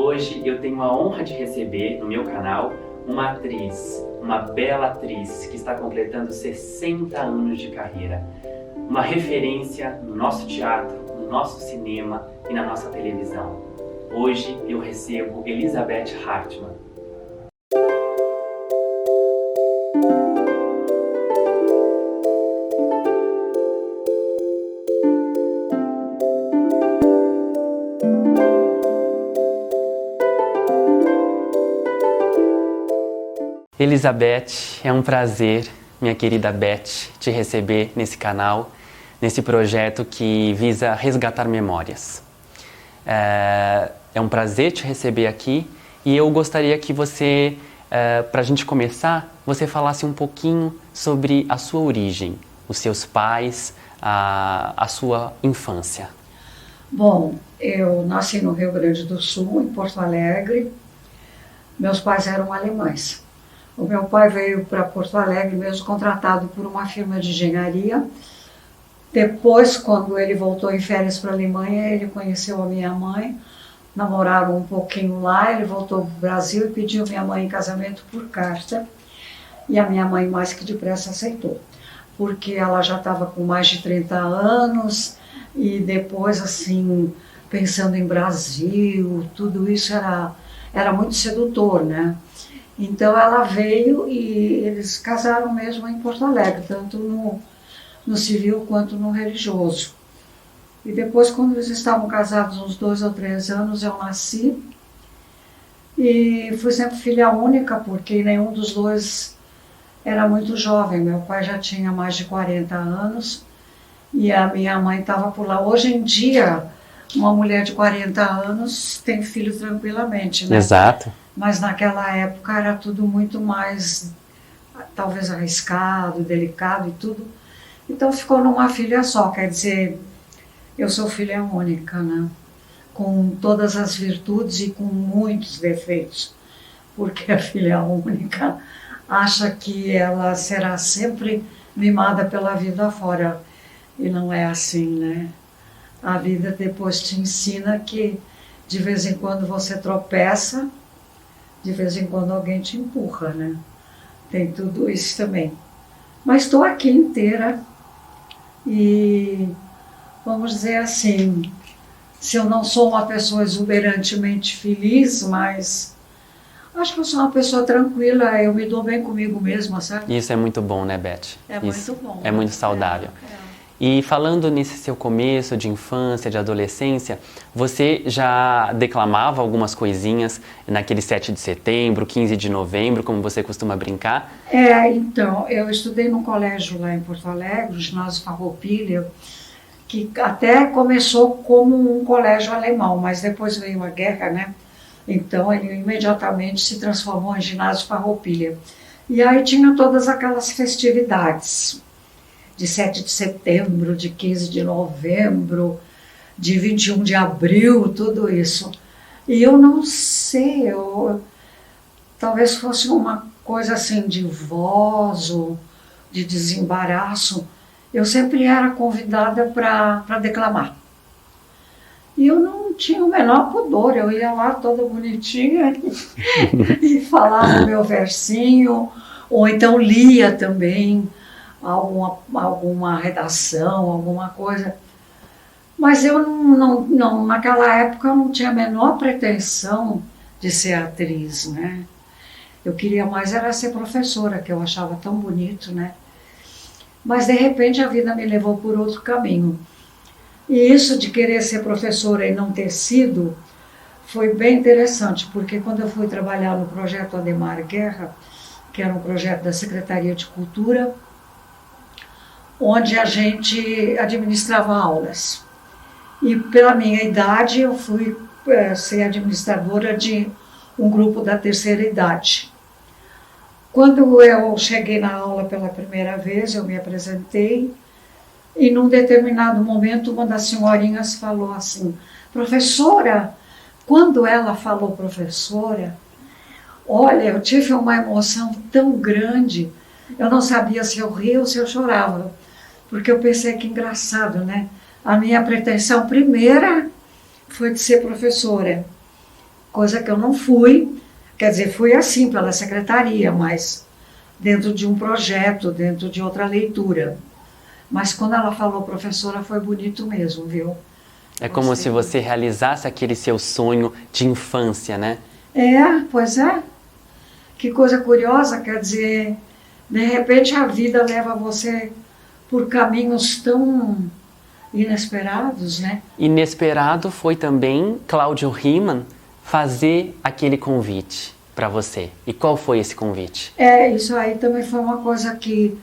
Hoje eu tenho a honra de receber no meu canal uma atriz, uma bela atriz que está completando 60 anos de carreira. Uma referência no nosso teatro, no nosso cinema e na nossa televisão. Hoje eu recebo Elizabeth Hartmann. Elizabeth, é um prazer, minha querida Beth, te receber nesse canal, nesse projeto que visa resgatar memórias. É um prazer te receber aqui e eu gostaria que você, para a gente começar, você falasse um pouquinho sobre a sua origem, os seus pais, a sua infância. Bom, eu nasci no Rio Grande do Sul, em Porto Alegre. Meus pais eram alemães. O meu pai veio para Porto Alegre mesmo contratado por uma firma de engenharia. Depois, quando ele voltou em férias para a Alemanha, ele conheceu a minha mãe, namoraram um pouquinho lá, ele voltou para o Brasil e pediu minha mãe em casamento por carta. E a minha mãe mais que depressa aceitou, porque ela já estava com mais de 30 anos e depois, assim, pensando em Brasil, tudo isso era muito sedutor, né? Então ela veio e eles casaram mesmo em Porto Alegre, tanto no civil quanto no religioso. E depois, quando eles estavam casados uns 2 ou 3 anos, eu nasci. E fui sempre filha única, porque nenhum dos dois era muito jovem. Meu pai já tinha mais de 40 anos e a minha mãe estava por lá. Hoje em dia, uma mulher de 40 anos tem filho tranquilamente, né? Exato. Mas naquela época era tudo muito mais, talvez, arriscado, delicado e tudo. Então ficou numa filha só, quer dizer, eu sou filha única, né? Com todas as virtudes e com muitos defeitos. Porque a filha única acha que ela será sempre mimada pela vida fora. E não é assim, né? A vida depois te ensina que de vez em quando você tropeça, de vez em quando alguém te empurra, né? Tem tudo isso também. Mas estou aqui inteira e, vamos dizer assim, se eu não sou uma pessoa exuberantemente feliz, mas acho que eu sou uma pessoa tranquila, eu me dou bem comigo mesma, sabe? Isso é muito bom, né, Beth? É Isso muito bom. É muito saudável. É. E falando nesse seu começo de infância, de adolescência, você já declamava algumas coisinhas naquele 7 de setembro, 15 de novembro, como você costuma brincar? Então, eu estudei num colégio lá em Porto Alegre, o Ginásio Farroupilha, que até começou como um colégio alemão, mas depois veio a guerra, né? Então ele imediatamente se transformou em Ginásio Farroupilha. E aí tinha todas aquelas festividades de 7 de setembro, de 15 de novembro, de 21 de abril, tudo isso. E eu não sei, talvez fosse uma coisa assim de voz ou de desembaraço. Eu sempre era convidada para declamar. E eu não tinha o menor pudor, eu ia lá toda bonitinha e falava o meu versinho, ou então lia também alguma redação, alguma coisa. Mas eu não, naquela época eu não tinha a menor pretensão de ser atriz, né? Eu queria mais era ser professora, que eu achava tão bonito, né? Mas de repente a vida me levou por outro caminho. E isso de querer ser professora e não ter sido, foi bem interessante, porque quando eu fui trabalhar no projeto Ademar Guerra, que era um projeto da Secretaria de Cultura, onde a gente administrava aulas. E pela minha idade eu fui ser administradora de um grupo da terceira idade. Quando eu cheguei na aula pela primeira vez, eu me apresentei e num determinado momento uma das senhorinhas falou assim: professora, quando ela falou professora, olha, eu tive uma emoção tão grande, eu não sabia se eu ria ou se eu chorava. Porque eu pensei que engraçado, né? A minha pretensão primeira foi de ser professora. coisa que eu não fui, quer dizer, fui assim pela secretaria, mas dentro de um projeto, dentro de outra leitura. Mas quando ela falou professora, foi bonito mesmo, viu? É como se você realizasse aquele seu sonho de infância, né? Pois é. Que coisa curiosa, quer dizer, de repente a vida leva você por caminhos tão inesperados, né? Inesperado foi também Cláudio Riemann fazer aquele convite para você. E qual foi esse convite? Isso aí também foi uma coisa que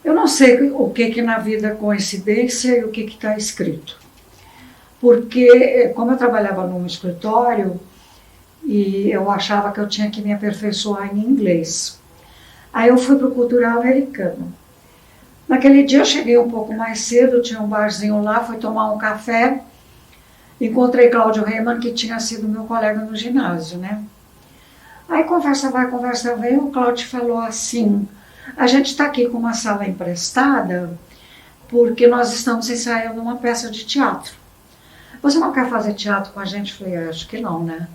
eu não sei o que na vida é coincidência e o que está escrito. Porque, como eu trabalhava num escritório, e eu achava que eu tinha que me aperfeiçoar em inglês. Aí eu fui para o Cultural Americano. Naquele dia eu cheguei um pouco mais cedo, tinha um barzinho lá, fui tomar um café, encontrei Cláudio Riemann, que tinha sido meu colega no ginásio, né? Aí conversa vai, conversa vem, o Cláudio falou assim, a gente está aqui com uma sala emprestada, porque nós estamos ensaiando uma peça de teatro. Você não quer fazer teatro com a gente? Eu falei, acho que não, né?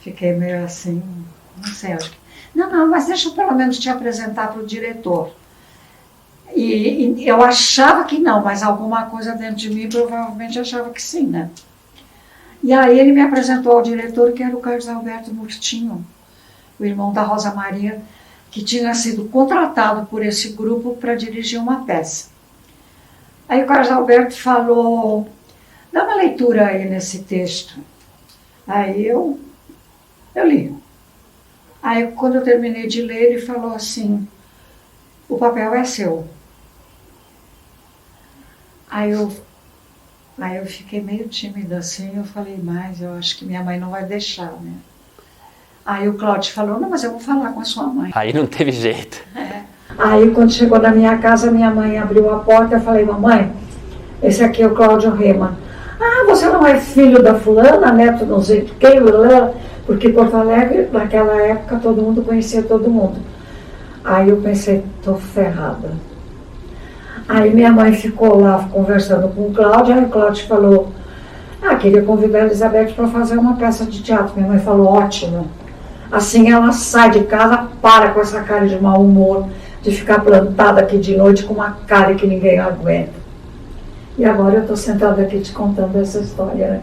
Fiquei meio assim, não sei, acho que... Não, mas deixa eu pelo menos te apresentar para o diretor. E eu achava que não, mas alguma coisa dentro de mim provavelmente achava que sim, né? E aí ele me apresentou ao diretor, que era o Carlos Alberto Murtinho, o irmão da Rosa Maria, que tinha sido contratado por esse grupo para dirigir uma peça. Aí o Carlos Alberto falou, dá uma leitura aí nesse texto. Aí eu li. Aí, quando eu terminei de ler, ele falou assim, o papel é seu. Aí eu fiquei meio tímida assim, eu falei, mas eu acho que minha mãe não vai deixar, né? Aí o Cláudio falou, não, mas eu vou falar com a sua mãe. Aí não teve jeito. Aí, quando chegou na minha casa, minha mãe abriu a porta, eu falei, mamãe, esse aqui é o Cláudio Riemann. Ah, você não é filho da fulana, neto não sei de quem, porque Porto Alegre, naquela época, todo mundo conhecia todo mundo. Aí eu pensei, tô ferrada. Aí minha mãe ficou lá conversando com o Cláudio, aí o Cláudio falou, queria convidar a Elizabeth para fazer uma peça de teatro. Minha mãe falou, ótimo. Assim ela sai de casa, para com essa cara de mau humor, de ficar plantada aqui de noite com uma cara que ninguém aguenta. E agora eu estou sentada aqui te contando essa história, né?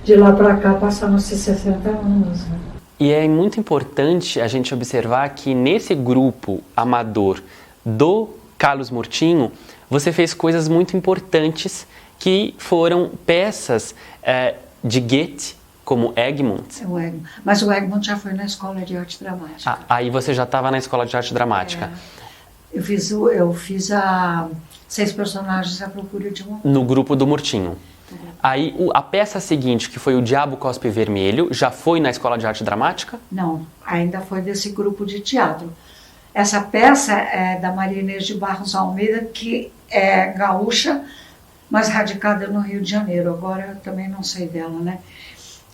De lá para cá passaram-se 60 anos. Né? E é muito importante a gente observar que nesse grupo amador do Carlos Murtinho, você fez coisas muito importantes que foram peças de Goethe, como Egmont. Mas o Egmont já foi na Escola de Arte Dramática. Aí você já estava na Escola de Arte Dramática. Eu fiz a 6 personagens à procura de uma... No grupo do Murtinho. Aí a peça seguinte, que foi O Diabo Cospe Vermelho, já foi na Escola de Arte Dramática? Não, ainda foi desse grupo de teatro. Essa peça é da Maria Inês de Barros Almeida, que é gaúcha, mas radicada no Rio de Janeiro. Agora eu também não sei dela, né?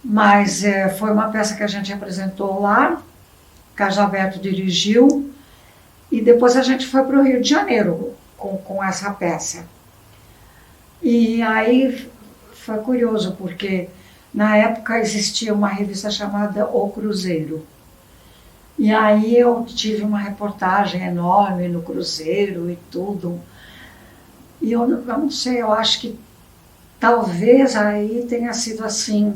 Mas foi uma peça que a gente apresentou lá, Carlos Alberto dirigiu, e depois a gente foi para o Rio de Janeiro com essa peça. E aí foi curioso, porque na época existia uma revista chamada O Cruzeiro. E aí eu tive uma reportagem enorme no Cruzeiro e tudo. E eu não sei, eu acho que talvez aí tenha sido assim,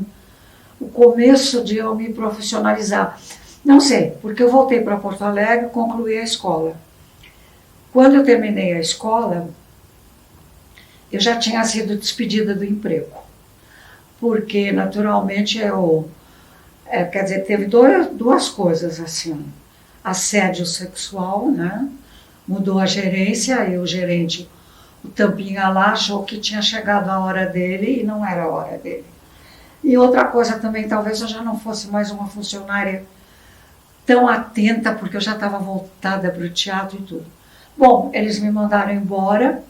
o começo de eu me profissionalizar. Não sei, porque eu voltei para Porto Alegre e concluí a escola. Quando eu terminei a escola, eu já tinha sido despedida do emprego. Porque, naturalmente, quer dizer, teve duas coisas, assim. Assédio sexual, né? Mudou a gerência e o gerente, o tampinha lá, achou que tinha chegado a hora dele e não era a hora dele. E outra coisa também, talvez eu já não fosse mais uma funcionária tão atenta, porque eu já estava voltada para o teatro e tudo. Bom, eles me mandaram embora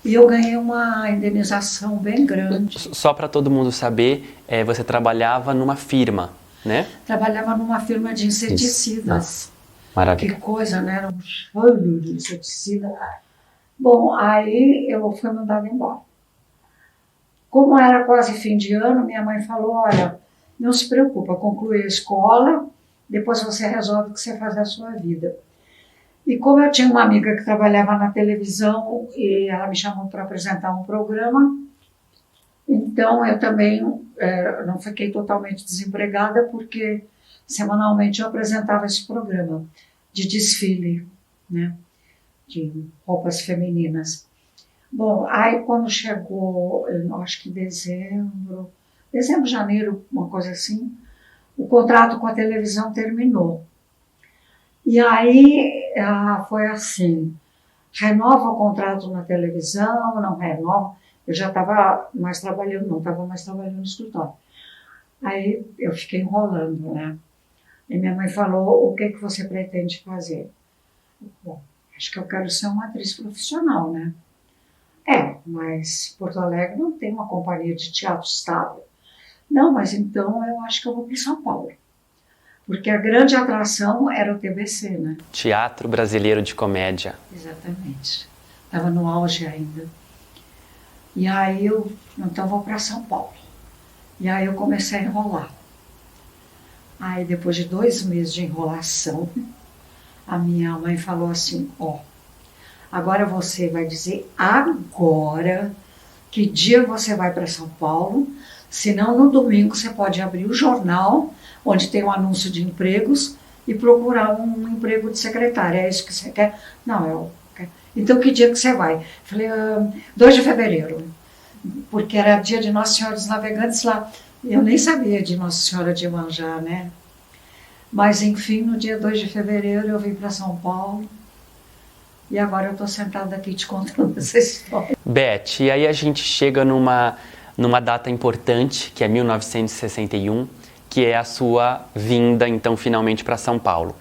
e eu ganhei uma indenização bem grande. Só para todo mundo saber, você trabalhava numa firma, né? Trabalhava numa firma de inseticidas. Maravilha. Que coisa, né? Era um cheiro de inseticida. Bom, aí eu fui mandada embora. Como era quase fim de ano, minha mãe falou, olha, não se preocupa, conclui a escola, depois você resolve o que você faz da sua vida. E como eu tinha uma amiga que trabalhava na televisão e ela me chamou para apresentar um programa, então eu também não fiquei totalmente desempregada, porque semanalmente eu apresentava esse programa de desfile, né, de roupas femininas. Bom, aí quando chegou, eu acho que dezembro, janeiro, uma coisa assim, o contrato com a televisão terminou. E aí foi assim, renova o contrato na televisão, não renova. Eu já estava mais trabalhando, não estava mais trabalhando no escritório. Aí eu fiquei enrolando, né? E minha mãe falou, o que você pretende fazer? Bom, acho que eu quero ser uma atriz profissional, né? Mas Porto Alegre não tem uma companhia de teatro estável. Não, mas então eu acho que eu vou para São Paulo. Porque a grande atração era o TBC, né? Teatro Brasileiro de Comédia. Exatamente. Estava no auge ainda. E aí então vou para São Paulo. E aí eu comecei a enrolar. Aí depois de 2 meses de enrolação, a minha mãe falou assim, agora você vai dizer agora que dia você vai para São Paulo, senão no domingo você pode abrir o jornal, onde tem um anúncio de empregos, e procurar um emprego de secretária. É isso que você quer? Não, eu quero. Então que dia que você vai? Falei, 2 de fevereiro, porque era dia de Nossa Senhora dos Navegantes lá. Eu nem sabia de Nossa Senhora de Iemanjá, né? Mas enfim, no dia 2 de fevereiro eu vim para São Paulo. E agora eu estou sentada aqui te contando essa história. Beth, e aí a gente chega numa data importante, que é 1961, que é a sua vinda, então, finalmente para São Paulo.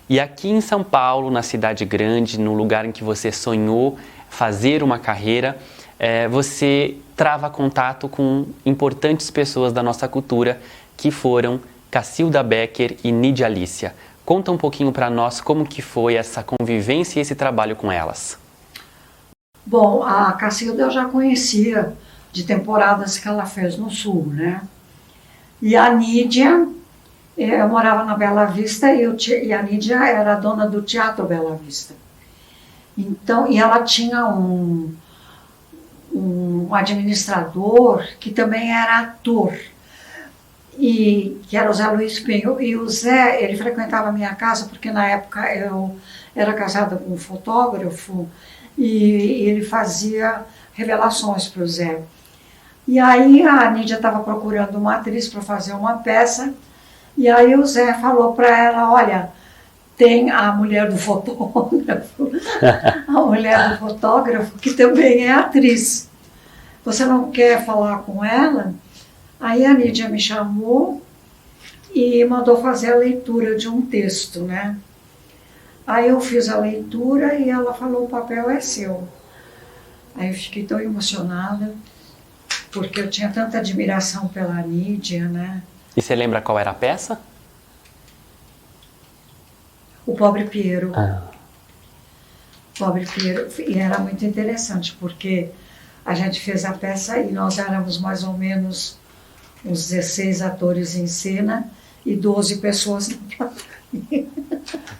E aqui em São Paulo, na cidade grande, no lugar em que você sonhou fazer uma carreira, você trava contato com importantes pessoas da nossa cultura, que foram Cacilda Becker e Nídia Alicia. Conta um pouquinho para nós como que foi essa convivência e esse trabalho com elas. Bom, a Cacilda eu já conhecia de temporadas que ela fez no Sul, né? E a Nídia, eu morava na Bela Vista e a Nídia era a dona do Teatro Bela Vista. Então, e ela tinha um administrador que também era ator, e que era o Zé Luiz Pinho. E o Zé, ele frequentava a minha casa, porque na época eu era casada com um fotógrafo, e ele fazia revelações para o Zé. E aí a Nídia estava procurando uma atriz para fazer uma peça, e aí o Zé falou para ela, olha, tem a mulher do fotógrafo, a mulher do fotógrafo, que também é atriz. Você não quer falar com ela? Aí a Nídia me chamou e mandou fazer a leitura de um texto, né? Aí eu fiz a leitura e ela falou, o papel é seu. Aí eu fiquei tão emocionada, porque eu tinha tanta admiração pela Nídia, né? E você lembra qual era a peça? O Pobre Piero. Ah. Pobre Piero. E era muito interessante, porque a gente fez a peça e nós éramos mais ou menos uns 16 atores em cena e 12 pessoas na plateia.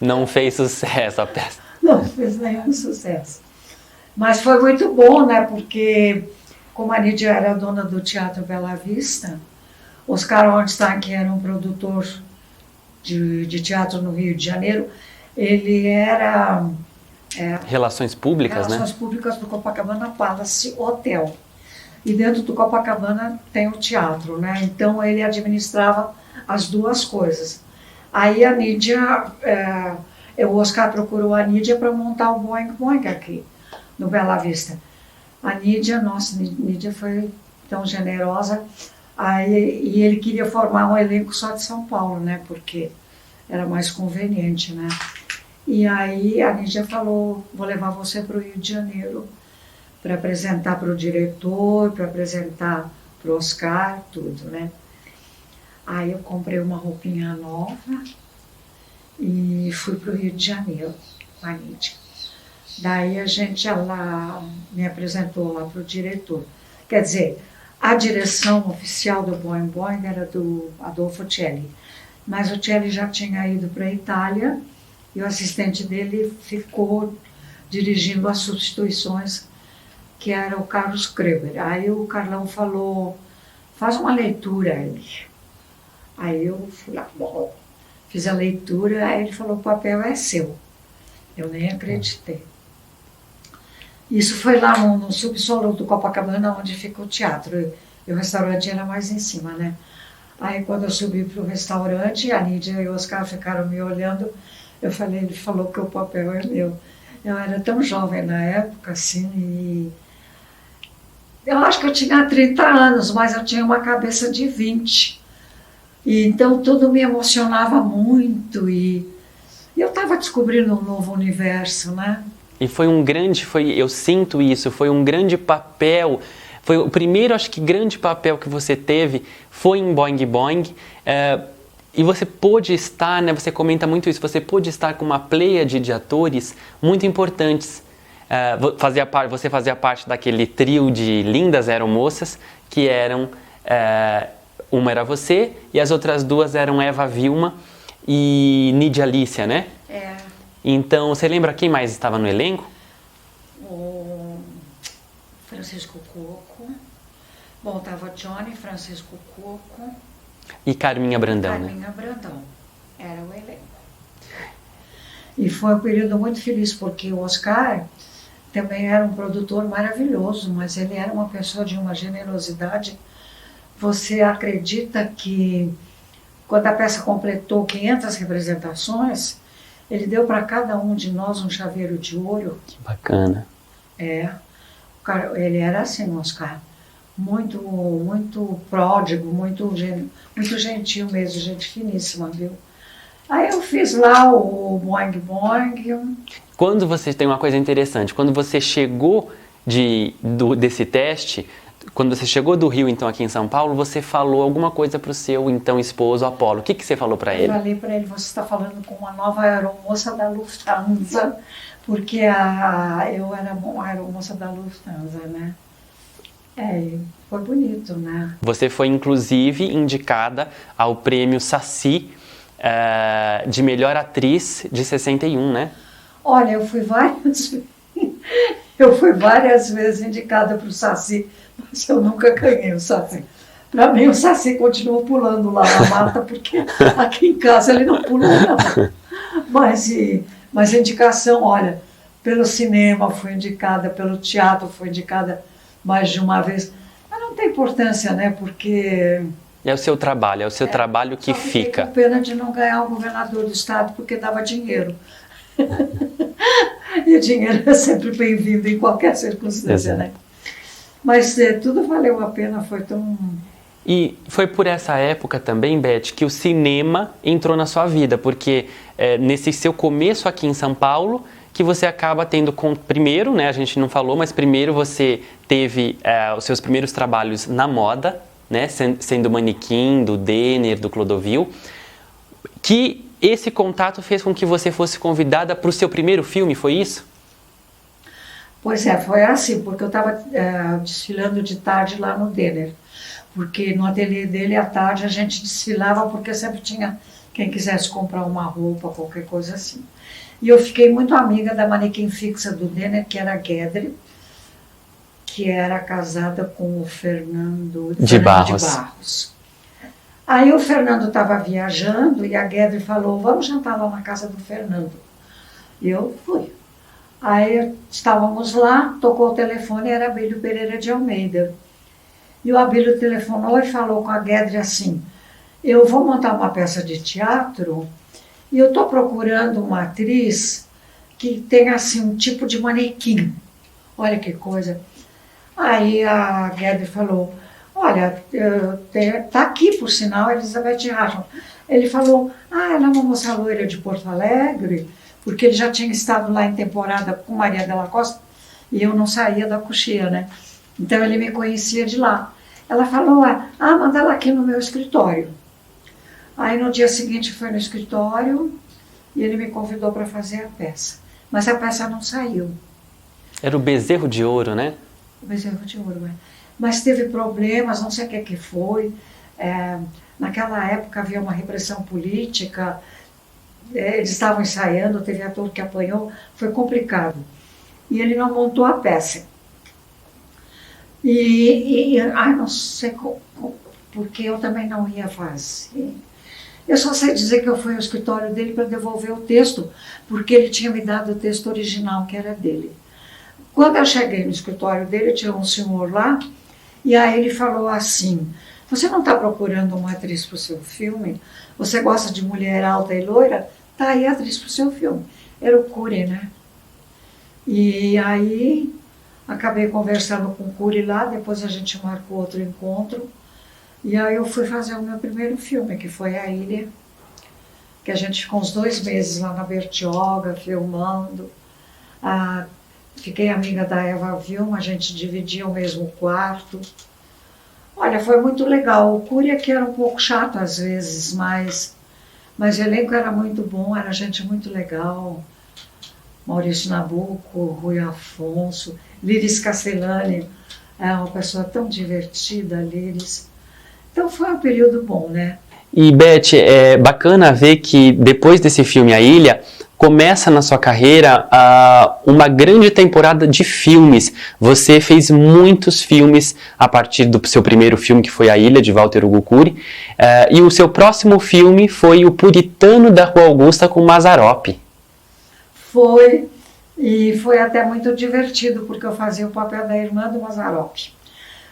Não fez sucesso a peça. Não fez nenhum sucesso. Mas foi muito bom, né? Porque como a Nídia era dona do Teatro Bela Vista, Oscar Ornstein, que era um produtor de teatro no Rio de Janeiro, ele era Relações públicas, Relações Públicas do Copacabana Palace Hotel. E dentro do Copacabana tem o teatro, né? Então ele administrava as duas coisas. Aí a Nídia, o Oscar procurou a Nídia para montar o Boing Boing aqui, no Bela Vista. A Nídia, nossa, Nídia foi tão generosa. E ele queria formar um elenco só de São Paulo, né? Porque era mais conveniente, né? E aí a Nídia falou, vou levar você para o Rio de Janeiro para apresentar para o diretor, para apresentar para o Oscar, tudo, né? Aí eu comprei uma roupinha nova e fui para o Rio de Janeiro com a Nídia. Daí ela me apresentou lá para o diretor. Quer dizer, A direção oficial do Boing Boing era do Adolfo Celli, mas o Celli já tinha ido para a Itália e o assistente dele ficou dirigindo as substituições, que era o Carlos Kreber. Aí o Carlão falou, faz uma leitura aí. Aí eu fui lá, bom, fiz a leitura, aí ele falou, o papel é seu. Eu nem acreditei. Isso foi lá no subsolo do Copacabana, onde fica o teatro. E o restaurante era mais em cima, né? Aí quando eu subi para o restaurante, a Nídia e o Oscar ficaram me olhando. Eu falei, ele falou que o papel é meu. Eu era tão jovem na época, assim, e eu acho que eu tinha 30 anos, mas eu tinha uma cabeça de 20. E então tudo me emocionava muito e eu estava descobrindo um novo universo, né? E foi um grande, eu sinto isso, foi um grande papel, foi o primeiro, acho que, grande papel que você teve, foi em Boing Boing, e você pôde estar, né, você comenta muito isso, você pôde estar com uma pleiade de atores muito importantes. Você fazia parte daquele trio de lindas aeromoças, que eram, uma era você, e as outras duas eram Eva Vilma e Nídia Alicia, né? É. Então, você lembra quem mais estava no elenco? O Francisco Coco. Bom, estava Johnny, Francisco Coco. E Carminha Brandão, né? Carminha Brandão. Era o elenco. E foi um período muito feliz, porque o Oscar também era um produtor maravilhoso, mas ele era uma pessoa de uma generosidade. Você acredita que, quando a peça completou 500 representações, ele deu para cada um de nós um chaveiro de ouro. Que bacana. Ele era assim, Oscar, muito, muito pródigo, muito gentil mesmo, gente finíssima, viu? Aí eu fiz lá o Boing Boing. Quando você tem uma coisa interessante, quando você chegou desse teste, quando você chegou do Rio, então, aqui em São Paulo, você falou alguma coisa para o seu, então, esposo, Apolo. O que você falou para ele? Eu falei para ele, você está falando com uma nova aeromoça da Lufthansa, porque eu era uma aeromoça da Lufthansa, né? Foi bonito, né? Você foi, inclusive, indicada ao prêmio Saci de melhor atriz de 61, né? Olha, eu fui várias vezes indicada para o Saci, mas eu nunca ganhei o Saci. Para mim, o Saci continua pulando lá na mata, porque aqui em casa ele não pula, não. Mas indicação, olha, pelo cinema fui indicada, pelo teatro fui indicada mais de uma vez. Mas não tem importância, né? Porque... É o seu trabalho, trabalho que fica. Com pena de não ganhar o governador do estado, porque dava dinheiro. E o dinheiro é sempre bem-vindo em qualquer circunstância, né? Mas tudo valeu a pena, foi tão... E foi por essa época também, Beth, que o cinema entrou na sua vida, porque nesse seu começo aqui em São Paulo, que você acaba tendo, primeiro, né, a gente não falou, mas primeiro você teve os seus primeiros trabalhos na moda, né, sendo manequim do Denner, do Clodovil, que esse contato fez com que você fosse convidada para o seu primeiro filme, foi isso? Pois é, foi assim, porque eu estava desfilando de tarde lá no Denner, porque no ateliê dele, à tarde, a gente desfilava, porque sempre tinha quem quisesse comprar uma roupa, qualquer coisa assim. E eu fiquei muito amiga da manequim fixa do Denner, que era a Guedre, que era casada com o Fernando de Barros. Aí o Fernando estava viajando e a Guedre falou, vamos jantar lá na casa do Fernando. E eu fui. Aí estávamos lá, tocou o telefone, era Abílio Pereira de Almeida. E o Abílio telefonou e falou com a Guedre assim, eu vou montar uma peça de teatro e eu estou procurando uma atriz que tenha assim um tipo de manequim. Olha que coisa. Aí a Guedre falou, olha, tá aqui por sinal, Elizabeth Rachel. Ele falou, ela é uma moça loira de Porto Alegre, porque ele já tinha estado lá em temporada com Maria Della Costa e eu não saía da coxia, né? Então ele me conhecia de lá. Ela falou, manda ela aqui no meu escritório. Aí no dia seguinte foi no escritório e ele me convidou para fazer a peça. Mas a peça não saiu. Era o Bezerro de Ouro, né? O Bezerro de Ouro, mas teve problemas, não sei o que foi. Naquela época havia uma repressão política, eles estavam ensaiando, teve ator que apanhou, foi complicado. E ele não montou a peça. Não sei porque eu também não ia fazer. Eu só sei dizer que eu fui ao escritório dele para devolver o texto, porque ele tinha me dado o texto original, que era dele. Quando eu cheguei no escritório dele, tinha um senhor lá, e aí ele falou assim: você não está procurando uma atriz para o seu filme? Você gosta de mulher alta e loira? Tá aí a atriz para o seu filme. Era o Cury, né? E aí acabei conversando com o Cury lá, depois a gente marcou outro encontro. E aí eu fui fazer o meu primeiro filme, que foi A Ilha, que a gente ficou uns 2 meses lá na Bertioga, filmando. Fiquei amiga da Eva Vilma, a gente dividia o mesmo quarto. Olha, foi muito legal. O Cury aqui era um pouco chato às vezes, mas o elenco era muito bom, era gente muito legal. Maurício Nabuco, Rui Afonso, Liris Castellani, é uma pessoa tão divertida, Liris. Então foi um período bom, né? E Beth, é bacana ver que depois desse filme A Ilha, começa na sua carreira uma grande temporada de filmes. Você fez muitos filmes a partir do seu primeiro filme, que foi A Ilha, de Walter Hugo Cury, e o seu próximo filme foi O Puritano da Rua Augusta, com Mazzaropi. Foi, e foi até muito divertido, porque eu fazia o papel da irmã do Mazzaropi.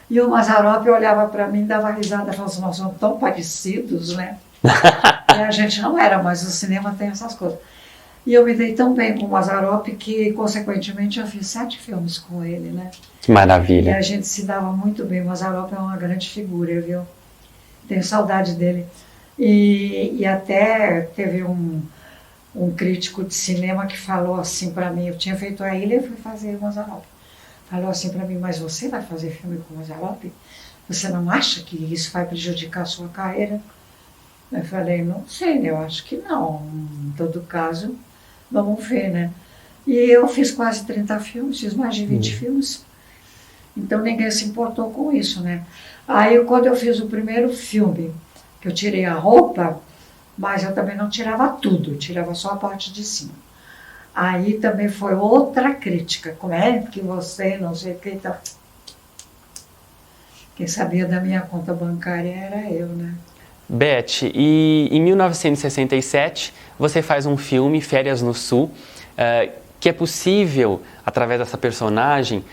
E o Mazzaropi olhava para mim, dava risada, falava assim: nós somos tão parecidos, né? E a gente não era, mas o cinema tem essas coisas. E eu me dei tão bem com o Mazzaropi que, consequentemente, eu fiz 7 filmes com ele, né? Que maravilha. E a gente se dava muito bem. O Mazzaropi é uma grande figura, viu? Tenho saudade dele. E até teve um crítico de cinema que falou assim para mim: eu tinha feito A Ilha e fui fazer o Mazzaropi. Falou assim para mim: mas você vai fazer filme com o Mazzaropi? Você não acha que isso vai prejudicar a sua carreira? Eu falei: não sei, eu acho que não. Em todo caso, vamos ver, né? E eu fiz quase 30 filmes, fiz mais de 20 filmes. Então ninguém se importou com isso, né? Aí quando eu fiz o primeiro filme, que eu tirei a roupa, mas eu também não tirava tudo, tirava só a parte de cima. Aí também foi outra crítica: como é que você não sei o que e tal. Quem sabia da minha conta bancária era eu, né? Beth, e em 1967 você faz um filme, Férias no Sul, que é possível, através dessa personagem,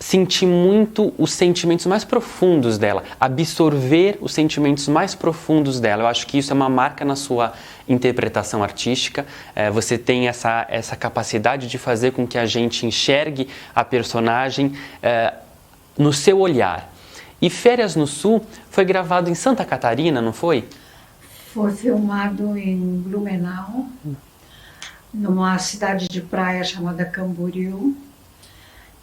sentir muito os sentimentos mais profundos dela, absorver os sentimentos mais profundos dela. Eu acho que isso é uma marca na sua interpretação artística. Você tem essa capacidade de fazer com que a gente enxergue a personagem no seu olhar. E Férias no Sul foi gravado em Santa Catarina, não foi? Foi filmado em Blumenau, numa cidade de praia chamada Camboriú.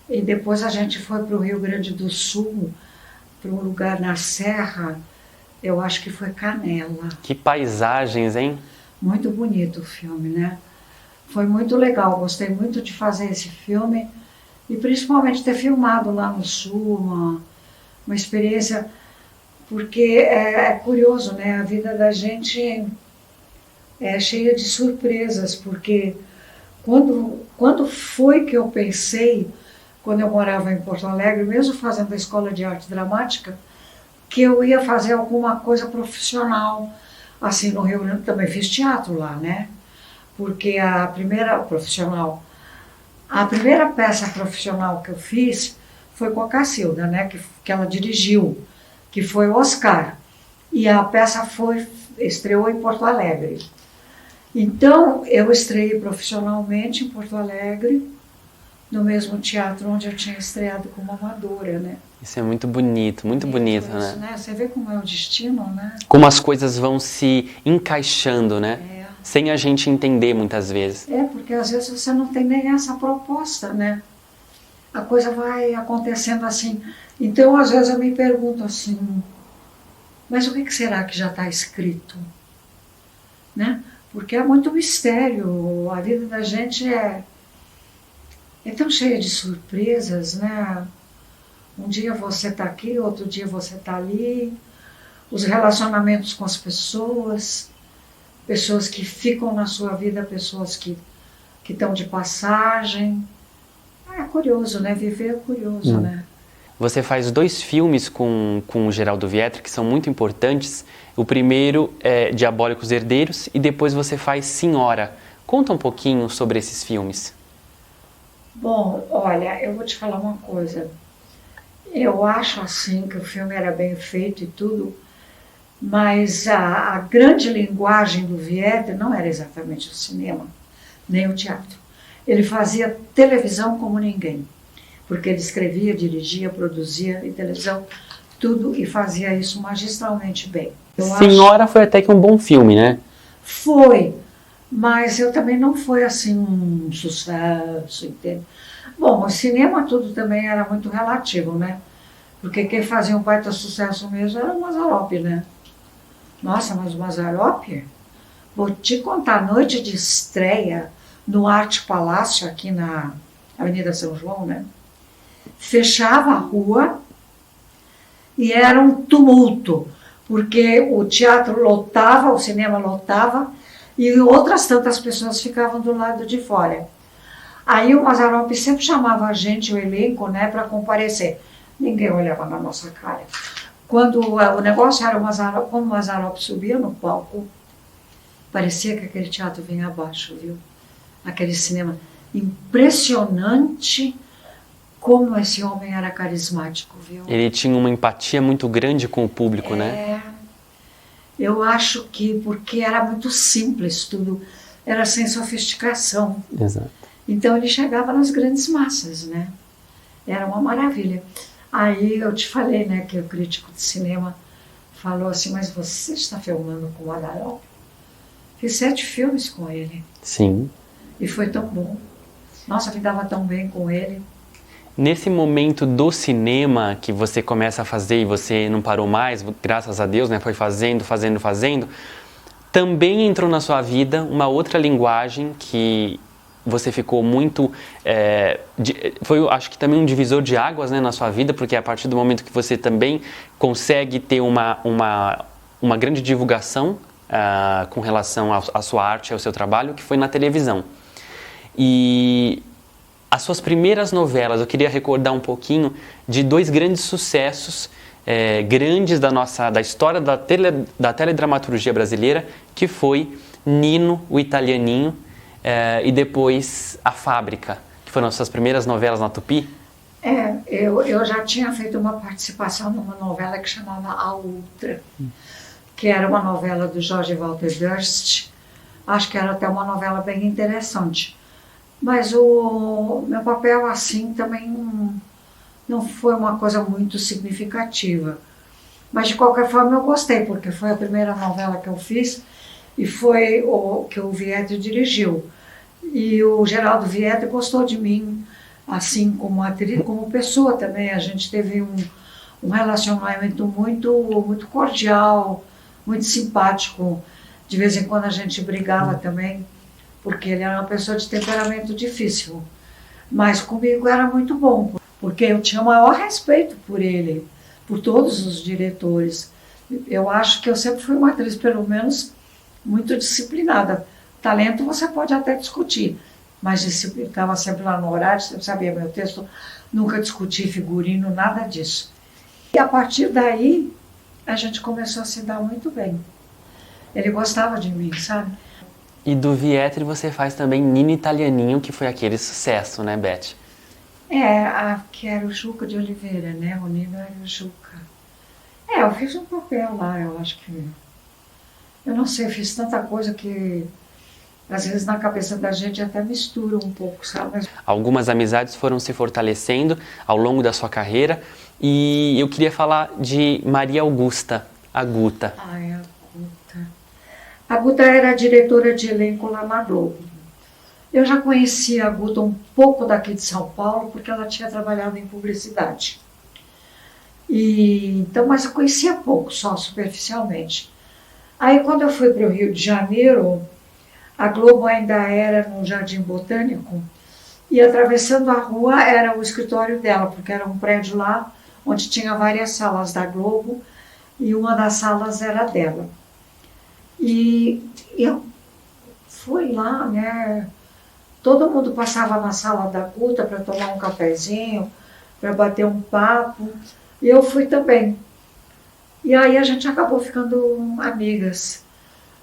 E depois a gente foi para o Rio Grande do Sul, para um lugar na Serra, eu acho que foi Canela. Que paisagens, hein? Muito bonito o filme, né? Foi muito legal, gostei muito de fazer esse filme e principalmente ter filmado lá no Sul, uma experiência, porque é curioso, né? A vida da gente é cheia de surpresas, porque quando foi que eu pensei, quando eu morava em Porto Alegre, mesmo fazendo a escola de arte dramática, que eu ia fazer alguma coisa profissional. Assim, no Rio Grande também fiz teatro lá, né? Porque a primeira peça profissional que eu fiz foi com a Cacilda, né? Que ela dirigiu, que foi o Oscar. E a peça estreou em Porto Alegre. Então, eu estreiei profissionalmente em Porto Alegre, no mesmo teatro onde eu tinha estreado como amadora, né? Isso é muito bonito, muito bonito, isso, né? Você vê como é o destino, né? Como as coisas vão se encaixando, né? Sem a gente entender muitas vezes. Porque às vezes você não tem nem essa proposta, né? A coisa vai acontecendo assim. Então, às vezes eu me pergunto assim, mas o que será que já está escrito? Né? Porque é muito mistério, a vida da gente é tão cheia de surpresas, né? Um dia você está aqui, outro dia você está ali. Os relacionamentos com as pessoas, pessoas que ficam na sua vida, pessoas que estão de passagem. É curioso, né? Viver é curioso, né? Você faz 2 filmes com o Geraldo Vietri que são muito importantes. O primeiro é Diabólicos Herdeiros e depois você faz Senhora. Conta um pouquinho sobre esses filmes. Bom, olha, eu vou te falar uma coisa. Eu acho assim que o filme era bem feito e tudo, mas a grande linguagem do Vietri não era exatamente o cinema, nem o teatro. Ele fazia televisão como ninguém, porque ele escrevia, dirigia, produzia em televisão, tudo, e fazia isso magistralmente bem. Senhora foi até que um bom filme, né? Foi, mas eu também não foi assim um sucesso, entende? Bom, o cinema tudo também era muito relativo, né? Porque quem fazia um baita sucesso mesmo era o Mazzaropi, né? Nossa, mas o Mazzaropi, vou te contar, a noite de estreia no Arte Palácio, aqui na Avenida São João, né? Fechava a rua e era um tumulto, porque o teatro lotava, o cinema lotava, e outras tantas pessoas ficavam do lado de fora. Aí o Mazzaropi sempre chamava a gente, o elenco, né, para comparecer. Ninguém olhava na nossa cara. Quando o negócio era o Mazzaropi, quando o Mazzaropi subia no palco, parecia que aquele teatro vinha abaixo, viu? Aquele cinema impressionante, como esse homem era carismático, viu? Ele tinha uma empatia muito grande com o público, né? Eu acho que porque era muito simples tudo, era sem sofisticação. Exato. Então ele chegava nas grandes massas, né? Era uma maravilha. Aí eu te falei, né, que o crítico de cinema falou assim, mas você está filmando com o Mazzaropi? Fiz 7 filmes com ele. Sim. E foi tão bom. Nossa, me dava tão bem com ele. Nesse momento do cinema que você começa a fazer e você não parou mais, graças a Deus, né? Foi fazendo, também entrou na sua vida uma outra linguagem que você ficou muito... foi, acho que também um divisor de águas, né, na sua vida, porque a partir do momento que você também consegue ter uma grande divulgação com relação à sua arte, ao seu trabalho, que foi na televisão. E as suas primeiras novelas, eu queria recordar um pouquinho de 2 grandes sucessos, grandes da história da teledramaturgia brasileira, que foi Nino, o Italianinho, e depois A Fábrica, que foram as suas primeiras novelas na Tupi. Eu já tinha feito uma participação numa novela que chamava A Ultra, que era uma novela do Jorge Walter Durst. Acho que era até uma novela bem interessante. Mas o meu papel assim também não foi uma coisa muito significativa. Mas de qualquer forma eu gostei, porque foi a primeira novela que eu fiz e foi o que o Vietri dirigiu. E o Geraldo Vietri gostou de mim, assim como atriz, como pessoa também. A gente teve um relacionamento muito cordial, muito simpático. De vez em quando a gente brigava também, porque ele era uma pessoa de temperamento difícil. Mas comigo era muito bom, porque eu tinha o maior respeito por ele, por todos os diretores. Eu acho que eu sempre fui uma atriz, pelo menos, muito disciplinada. Talento você pode até discutir, mas estava sempre lá no horário, sempre sabia meu texto, nunca discuti figurino, nada disso. E a partir daí, a gente começou a se dar muito bem. Ele gostava de mim, sabe? E do Vietri você faz também Nino Italianinho, que foi aquele sucesso, né, Beth? Que era o Juca de Oliveira, né? O Nino era o Juca. Eu fiz um papel lá, eu acho que... Eu não sei, eu fiz tanta coisa que... Às vezes na cabeça da gente até mistura um pouco, sabe? Algumas amizades foram se fortalecendo ao longo da sua carreira. E eu queria falar de Maria Augusta, a Guta. A Guta. A Guta era diretora de elenco lá na Globo. Eu já conhecia a Guta um pouco daqui de São Paulo, porque ela tinha trabalhado em publicidade. Então, mas eu conhecia pouco, só superficialmente. Aí quando eu fui para o Rio de Janeiro, a Globo ainda era no Jardim Botânico, e atravessando a rua era o escritório dela, porque era um prédio lá onde tinha várias salas da Globo, e uma das salas era dela. E eu fui lá, né? Todo mundo passava na sala da Guta para tomar um cafezinho, para bater um papo, e eu fui também. E aí a gente acabou ficando amigas.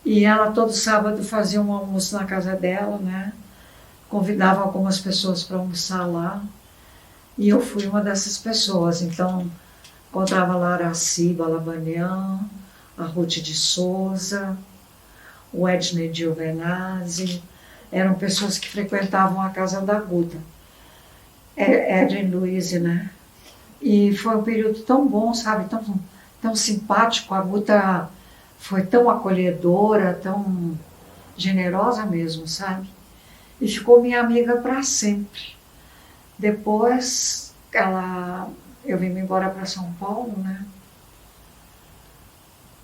E ela todo sábado fazia um almoço na casa dela, né? Convidava algumas pessoas para almoçar lá. E eu fui uma dessas pessoas. Então, encontrava lá a Araci Balabanian, a Ruth de Souza, o Ednei Giovenazzi. Eram pessoas que frequentavam a casa da Guta. Edwin Luiz, né? E foi um período tão bom, sabe? Tão simpático. A Guta foi tão acolhedora, tão generosa mesmo, sabe? E ficou minha amiga para sempre. Depois, eu vim embora para São Paulo, né?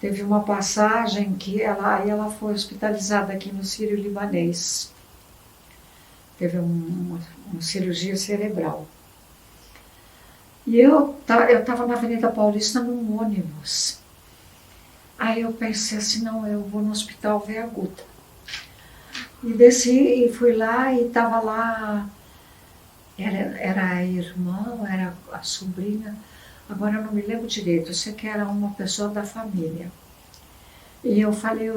Teve uma passagem que ela foi hospitalizada aqui no Sírio-Libanês. Teve uma cirurgia cerebral. E eu estava na Avenida Paulista num ônibus. Aí eu pensei assim, não, eu vou no hospital ver a Guta. E desci e fui lá e estava lá, era a irmã, era a sobrinha, agora eu não me lembro direito, eu sei que era uma pessoa da família. E eu falei,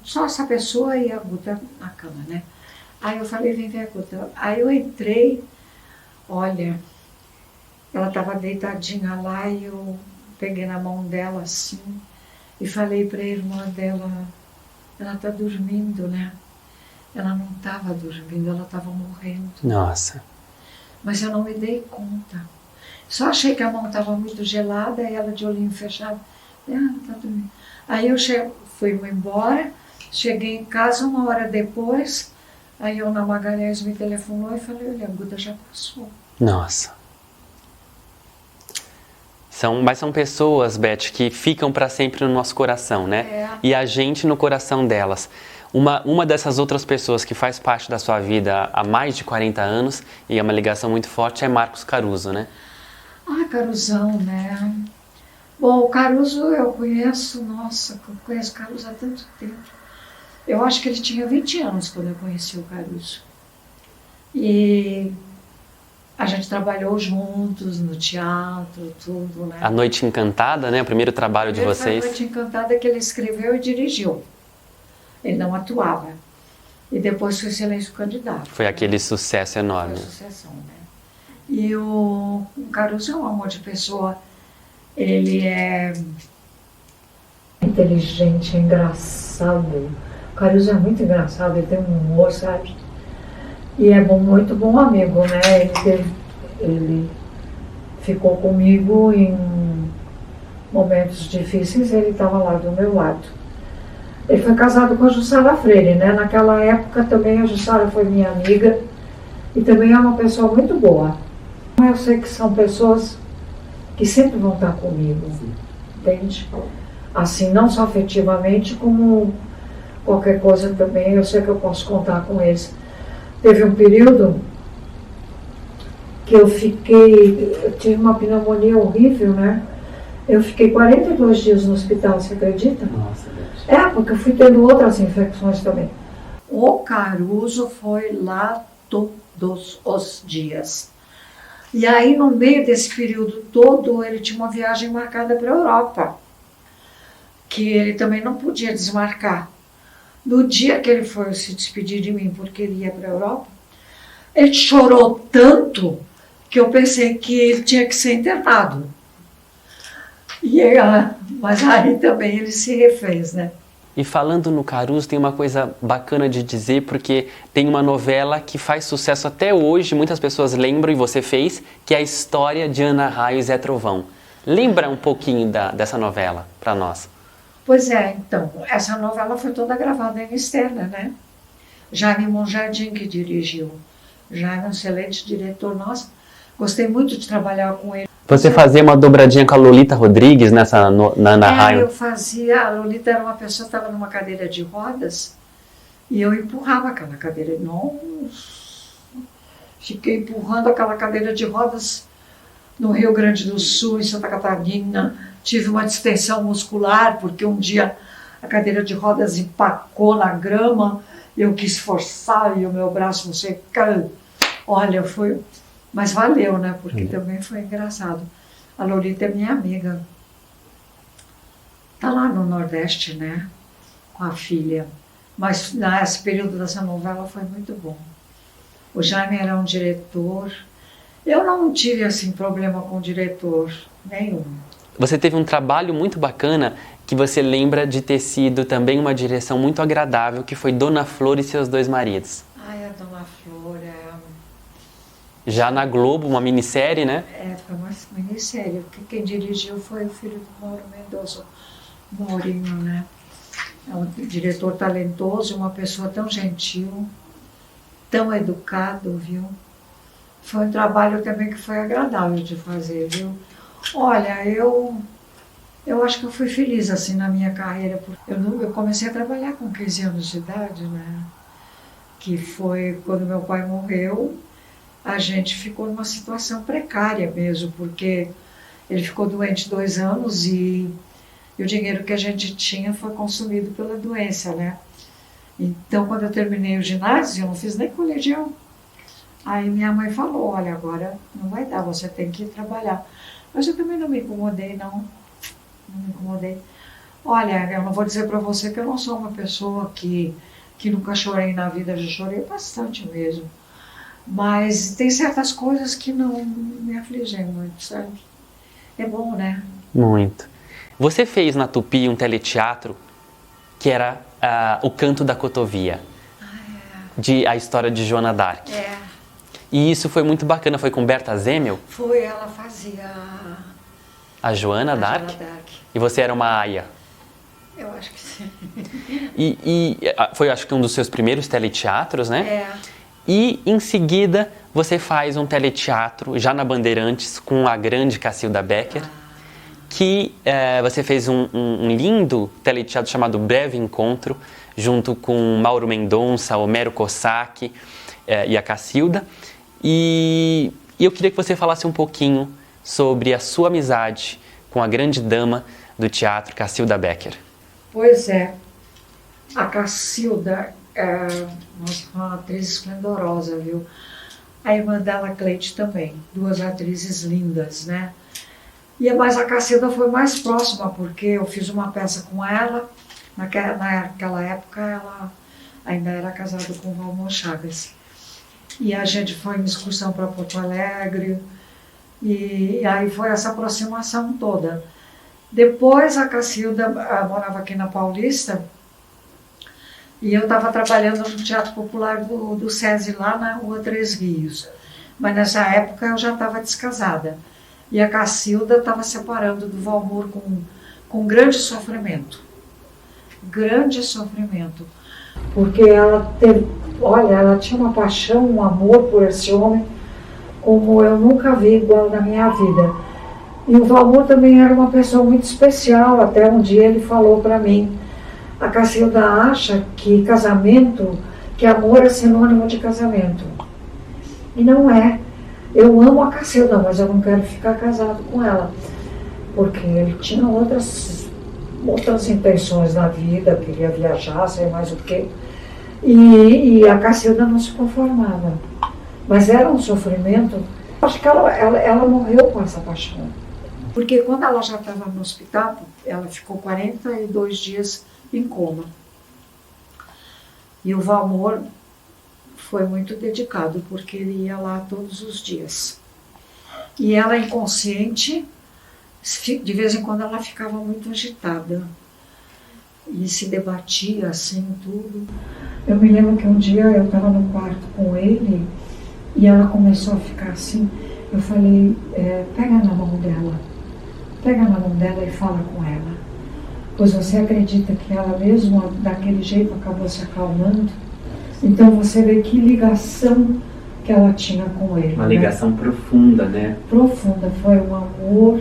só essa pessoa e a Guta na cama, né? Aí eu falei, vem ver a Guta. Aí eu entrei, olha, ela estava deitadinha lá e eu peguei na mão dela assim e falei para a irmã dela, ela está dormindo, né? Ela não estava dormindo, ela estava morrendo. Nossa. Mas eu não me dei conta. Só achei que a mão estava muito gelada e ela de olhinho fechado. Não está dormindo. Aí eu fui embora, cheguei em casa 1 hora depois, aí a Ana Magalhães me telefonou e falei, olha, a Guta já passou. Nossa. Mas são pessoas, Beth, que ficam para sempre no nosso coração, né? É. E a gente no coração delas. Uma dessas outras pessoas que faz parte da sua vida há mais de 40 anos e é uma ligação muito forte é Marcos Caruso, né? Ah, Caruzão, né? Bom, o Caruso eu conheço, nossa, eu conheço o Caruso há tanto tempo. Eu acho que ele tinha 20 anos quando eu conheci o Caruso. E a gente trabalhou juntos no teatro, tudo, né? A Noite Encantada, né? O primeiro trabalho de vocês. A Noite Encantada que ele escreveu e dirigiu. Ele não atuava. E depois foi Silêncio Candidato. Foi aquele sucesso enorme. Foi sucessão, né? E o Caruso é um amor de pessoa. Ele é inteligente, é engraçado. O Caruso é muito engraçado, ele tem um humor, sabe? E é muito bom amigo, né? Ele ficou comigo em momentos difíceis, ele estava lá do meu lado. Ele foi casado com a Jussara Freire, né? Naquela época também a Jussara foi minha amiga e também é uma pessoa muito boa. Eu sei que são pessoas que sempre vão estar comigo, entende? Assim, não só afetivamente, como qualquer coisa também, eu sei que eu posso contar com eles. Teve um período que eu tive uma pneumonia horrível, né? Eu fiquei 42 dias no hospital, você acredita? Nossa, porque eu fui tendo outras infecções também. O Caruso foi lá todos os dias. E aí, no meio desse período todo, ele tinha uma viagem marcada para a Europa, que ele também não podia desmarcar. No dia que ele foi se despedir de mim, porque ele ia para a Europa, ele chorou tanto que eu pensei que ele tinha que ser internado. Mas aí também ele se refez, né? E falando no Caruso, tem uma coisa bacana de dizer, porque tem uma novela que faz sucesso até hoje, muitas pessoas lembram, e você fez, que é a História de Ana Raio e Zé Trovão. Lembra um pouquinho dessa novela para nós? Pois é, então, essa novela foi toda gravada em externa, né? Jaime Monjardim que dirigiu. Jaime é um excelente diretor, nossa, gostei muito de trabalhar com ele. Você fazia uma dobradinha com a Lolita Rodrigues na Ana Raio? Eu fazia, a Lolita era uma pessoa que estava numa cadeira de rodas e eu empurrava aquela cadeira. Nossa, fiquei empurrando aquela cadeira de rodas no Rio Grande do Sul, em Santa Catarina, tive uma distensão muscular, porque um dia a cadeira de rodas empacou na grama, eu quis forçar e o meu braço não sei, olha, foi... Mas valeu, né? Porque também foi engraçado. A Lolita é minha amiga. Tá lá no Nordeste, né? Com a filha. Mas nesse período dessa novela foi muito bom. O Jaime era um diretor. Eu não tive, assim, problema com o diretor nenhum. Você teve um trabalho muito bacana que você lembra de ter sido também uma direção muito agradável, que foi Dona Flor e Seus Dois Maridos. Ai, a Dona Flor Já na Globo, uma minissérie, né? foi uma minissérie, porque quem dirigiu foi o filho do Mauro Mendonça, Maurinho, né? É um diretor talentoso, uma pessoa tão gentil, tão educado, viu? Foi um trabalho também que foi agradável de fazer, viu? Olha, eu acho que eu fui feliz assim na minha carreira, porque eu comecei a trabalhar com 15 anos de idade, né? Que foi quando meu pai morreu, a gente ficou numa situação precária mesmo, porque ele ficou doente 2 anos e o dinheiro que a gente tinha foi consumido pela doença, né? Então, quando eu terminei o ginásio, eu não fiz nem colegial. Aí minha mãe falou, olha, agora não vai dar, você tem que ir trabalhar. Mas eu também não me incomodei, não. Não me incomodei. Olha, eu não vou dizer para você que eu não sou uma pessoa que nunca chorei na vida, já chorei bastante mesmo. Mas tem certas coisas que não me afligem muito, sabe? É bom, né? Muito. Você fez na Tupi um teleteatro que era O Canto da Cotovia, a história de Joana d'Arc. É. E isso foi muito bacana, foi com Berta Zemel? Foi, ela fazia A Joana d'Arc? Joana d'Arc. E você era uma aia? Eu acho que sim. E foi, acho que, um dos seus primeiros teleteatros, né? É. E, em seguida, você faz um teleteatro, já na Bandeirantes, com a grande Cacilda Becker, que você fez um lindo teleteatro chamado Breve Encontro, junto com Mauro Mendonça, Homero Cossack e a Cacilda. E eu queria que você falasse um pouquinho sobre a sua amizade com a grande dama do teatro, Cacilda Becker. Pois é, a Cacilda uma atriz esplendorosa, viu? A irmã dela, Cleide, também, 2 atrizes lindas, né? Mas a Cacilda foi mais próxima, porque eu fiz uma peça com ela, naquela época ela ainda era casada com o Valmor Chagas. E a gente foi em excursão para Porto Alegre, e aí foi essa aproximação toda. Depois a Cacilda morava aqui na Paulista, e eu estava trabalhando no Teatro Popular do SESI, lá na Rua Três Rios. Mas nessa época eu já estava descasada. E a Cacilda estava separando do Valmor com grande sofrimento. Grande sofrimento. Porque ela ela tinha uma paixão, um amor por esse homem, como eu nunca vi igual na minha vida. E o Valmor também era uma pessoa muito especial, até um dia ele falou para mim, a Cacilda acha que casamento, que amor é sinônimo de casamento. E não é. Eu amo a Cacilda, mas eu não quero ficar casado com ela. Porque ele tinha outras intenções na vida, queria viajar, sei mais o quê. E a Cacilda não se conformava. Mas era um sofrimento. Acho que ela morreu com essa paixão. Porque quando ela já estava no hospital, ela ficou 42 dias em coma. E o Valmor foi muito dedicado, porque ele ia lá todos os dias. E ela, inconsciente, de vez em quando ela ficava muito agitada. E se debatia assim, tudo. Eu me lembro que um dia eu estava no quarto com ele, e ela começou a ficar assim. Eu falei, pega na mão dela e fala com ela. Pois você acredita que ela mesmo daquele jeito acabou se acalmando? Então você vê que ligação que ela tinha com ele. Uma ligação profunda, né? Profunda, foi um amor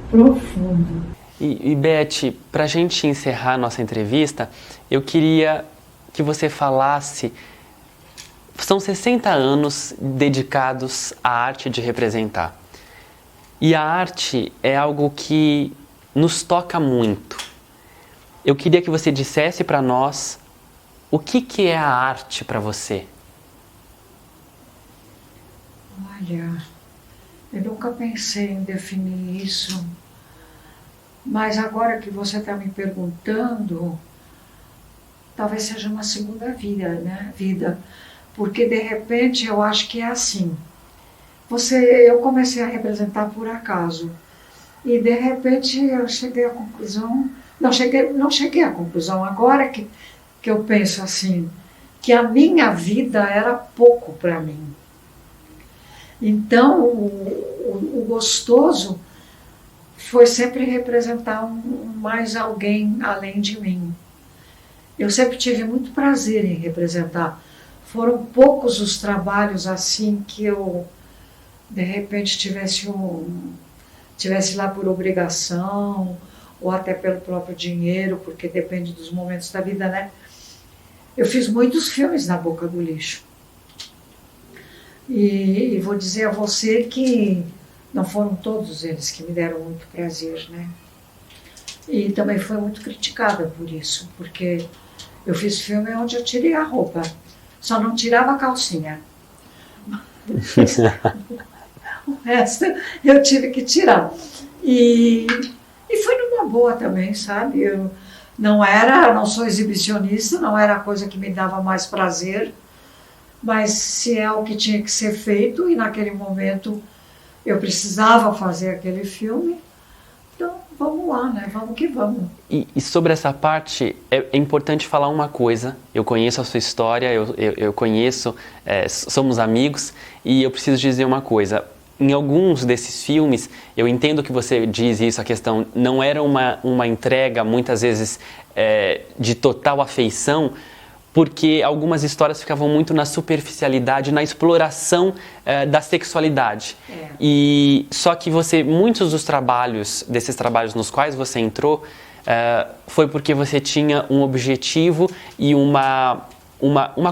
profundo. E Beth, para a gente encerrar nossa entrevista, eu queria que você falasse. São 60 anos dedicados à arte de representar. E a arte é algo que nos toca muito. Eu queria que você dissesse para nós o que é a arte para você. Olha, eu nunca pensei em definir isso, mas agora que você está me perguntando, talvez seja uma segunda vida, né? Porque de repente eu acho que é assim. Eu comecei a representar por acaso e de repente eu cheguei à conclusão, não cheguei à conclusão, agora que eu penso assim, que a minha vida era pouco para mim. Então, o gostoso foi sempre representar mais alguém além de mim. Eu sempre tive muito prazer em representar. Foram poucos os trabalhos assim que eu, de repente, tivesse lá por obrigação, ou até pelo próprio dinheiro, porque depende dos momentos da vida, né? Eu fiz muitos filmes na boca do lixo. E vou dizer a você que não foram todos eles que me deram muito prazer, né? E também fui muito criticada por isso, porque eu fiz filme onde eu tirei a roupa, só não tirava a calcinha. O resto eu tive que tirar. E foi numa boa também, sabe? Eu não sou exibicionista, não era a coisa que me dava mais prazer, mas se é o que tinha que ser feito, e naquele momento eu precisava fazer aquele filme, então vamos lá, né? Vamos que vamos. E sobre essa parte, é importante falar uma coisa. Eu conheço a sua história, eu conheço, somos amigos, e eu preciso dizer uma coisa. Em alguns desses filmes, eu entendo que você diz isso, a questão não era uma entrega, muitas vezes, de total afeição, porque algumas histórias ficavam muito na superficialidade, na exploração da sexualidade. E só que muitos desses trabalhos nos quais você entrou, foi porque você tinha um objetivo e uma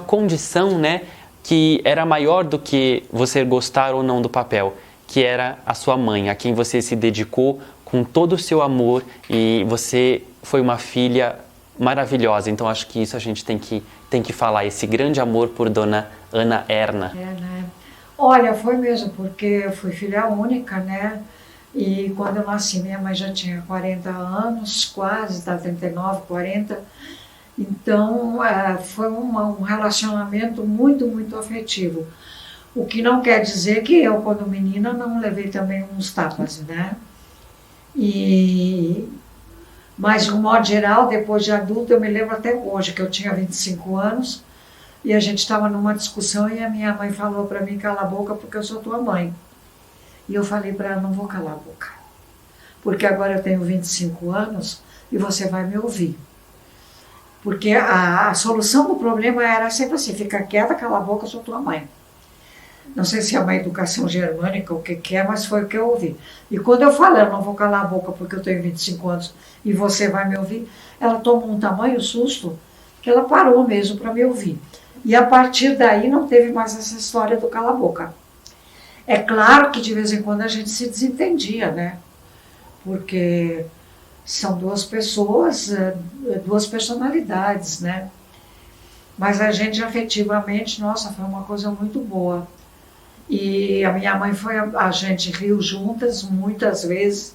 condição, né, que era maior do que você gostar ou não do papel, que era a sua mãe, a quem você se dedicou com todo o seu amor, e você foi uma filha maravilhosa. Então acho que isso a gente tem que falar, esse grande amor por Dona Ana Erna. Né? Olha, foi mesmo, porque eu fui filha única, né? E quando eu nasci, minha mãe já tinha 40 anos, quase, tá 39, 40. Então, foi um relacionamento muito, muito afetivo. O que não quer dizer que eu, quando menina, não levei também uns tapas, né? Mas, de um modo geral, depois de adulta, eu me lembro até hoje, que eu tinha 25 anos, e a gente estava numa discussão e a minha mãe falou para mim, cala a boca porque eu sou tua mãe. E eu falei para ela, não vou calar a boca, porque agora eu tenho 25 anos e você vai me ouvir. Porque a solução do problema era sempre assim, fica quieta, cala a boca, eu sou tua mãe. Não sei se é uma educação germânica ou o que é, mas foi o que eu ouvi. E quando eu falei, eu não vou calar a boca porque eu tenho 25 anos e você vai me ouvir, ela tomou um tamanho susto que ela parou mesmo para me ouvir. E a partir daí não teve mais essa história do cala a boca. É claro que de vez em quando a gente se desentendia, né? Porque são duas pessoas, duas personalidades, né? Mas a gente afetivamente, nossa, foi uma coisa muito boa. E a minha mãe a gente riu juntas muitas vezes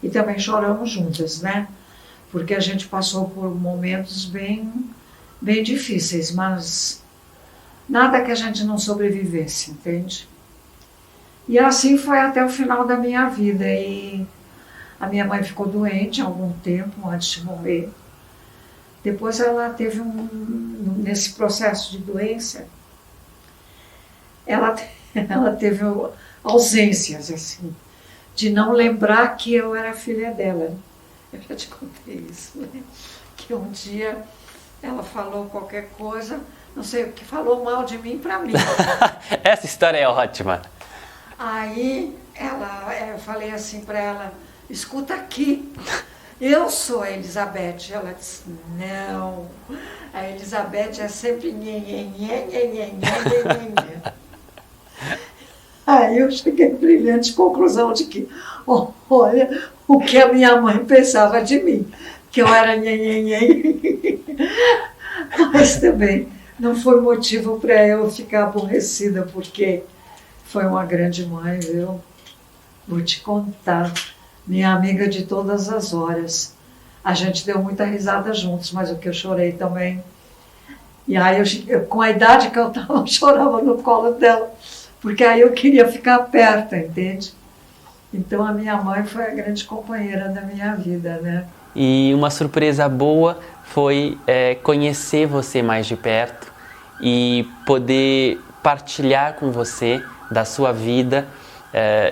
e também choramos juntas, né? Porque a gente passou por momentos bem, bem difíceis, mas nada que a gente não sobrevivesse, entende? E assim foi até o final da minha vida. E a minha mãe ficou doente há algum tempo antes de morrer. Depois ela teve nesse processo de doença, ela teve ausências, assim, de não lembrar que eu era filha dela. Eu já te contei isso, né? Que um dia ela falou qualquer coisa, não sei o que, falou mal de mim para mim. Essa história é ótima. Aí eu falei assim para ela, escuta aqui, eu sou a Elizabeth. Ela disse, não, a Elizabeth é sempre nhe. Aí eu cheguei à brilhante conclusão de que, olha, o que a minha mãe pensava de mim, que eu era nhenhenhen. Mas também não foi motivo para eu ficar aborrecida, porque foi uma grande mãe, viu? Vou te contar, minha amiga de todas as horas. A gente deu muita risada juntos, mas o que eu chorei também. E aí, com a idade que eu estava, eu chorava no colo dela, porque aí eu queria ficar perto, entende? Então a minha mãe foi a grande companheira da minha vida, né? E uma surpresa boa foi conhecer você mais de perto e poder partilhar com você da sua vida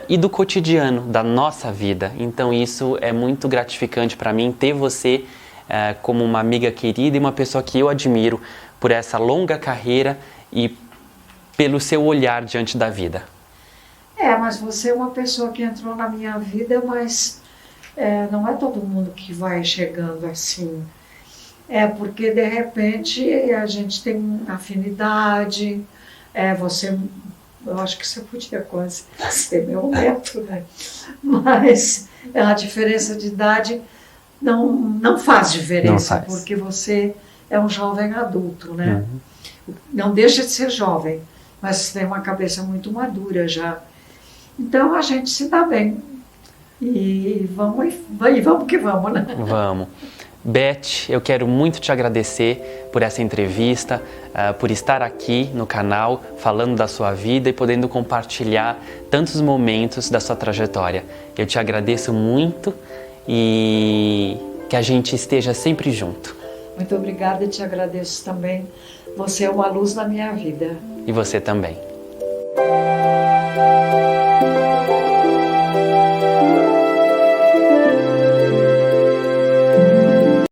e do cotidiano, da nossa vida. Então isso é muito gratificante para mim, ter você como uma amiga querida e uma pessoa que eu admiro por essa longa carreira e pelo seu olhar diante da vida. Mas você é uma pessoa que entrou na minha vida, mas não é todo mundo que vai chegando assim. Porque de repente a gente tem afinidade, eu acho que você podia quase ser meu neto, né? Mas a diferença de idade não faz diferença, não faz. Porque você é um jovem adulto, né? Não deixa de ser jovem, mas tem uma cabeça muito madura já. Então a gente se dá bem. E vamos que vamos, né? Vamos. Beth, eu quero muito te agradecer por essa entrevista, por estar aqui no canal falando da sua vida e podendo compartilhar tantos momentos da sua trajetória. Eu te agradeço muito e que a gente esteja sempre junto. Muito obrigada e te agradeço também. Você é uma luz na minha vida. E você também.